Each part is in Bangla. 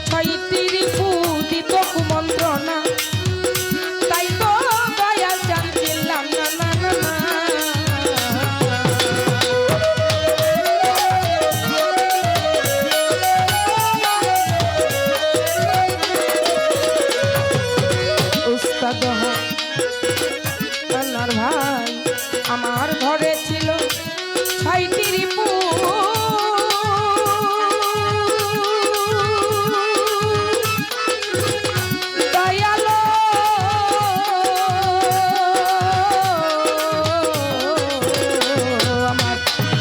ছয়টি রিপু দিত কুমন্ত্রণা, তাই তো দয়াল জানছিলাম না না না না। উস্তাদ আল্লাহর ভাই আমার ঘরে ছিল ছয়টি রিপু, দয়ালো আমার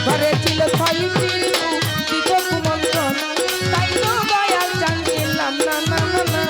ঘরে ছিল ছয়টি রিপু দিত কুমন্ত্রণা, তাই তো দয়াল জানছিলাম না না না না।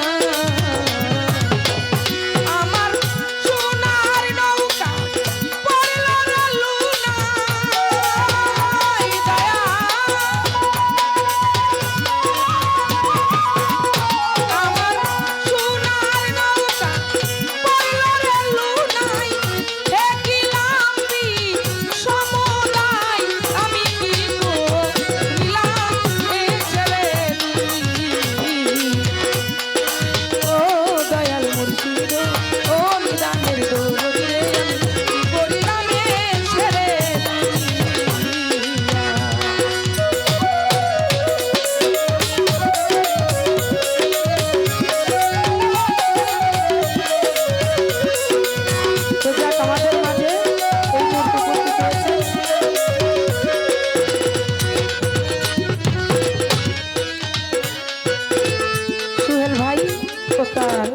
তার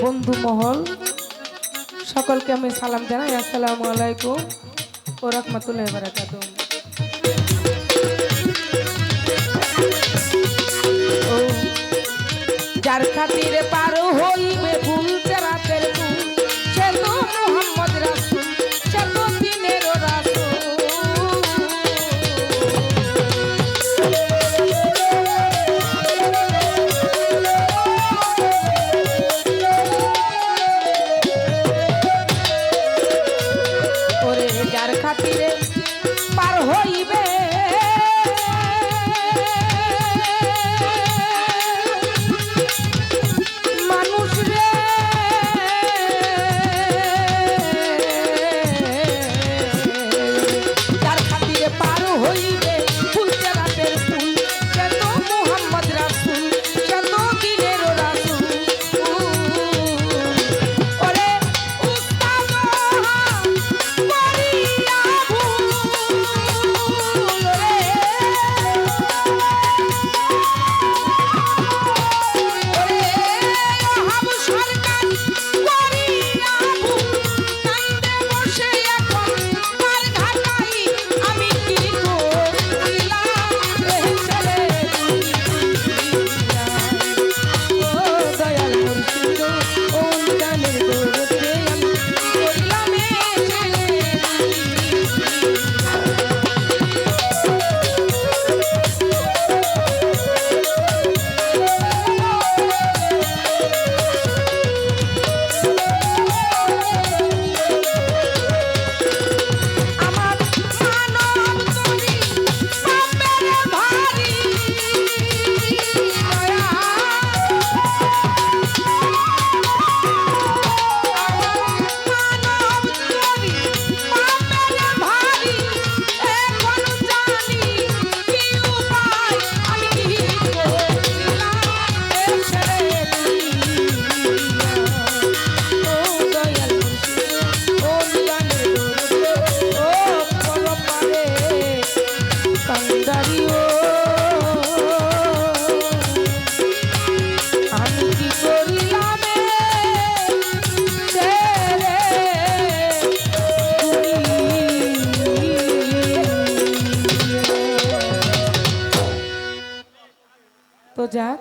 বন্ধু মহল সকলকে আমি সালাম জানাই, আসসালামু আলাইকুম ওয়া রাহমাতুল্লাহি ওয়া বারাকাতুহু। যার খাতিরে পার হইবে ভুল রাতের ভুল, সে তো মুহাম্মদ রাসূল, সে তো দিনের রাসূল। যার খাতিরে পার হইবে মানুষ রে, যার খাতিরে পার হইবে ফুলতে রাতের ফুল, সে তো মুহাম্মদ রাসূল, সে তো দিনের রাসূল। তো যাক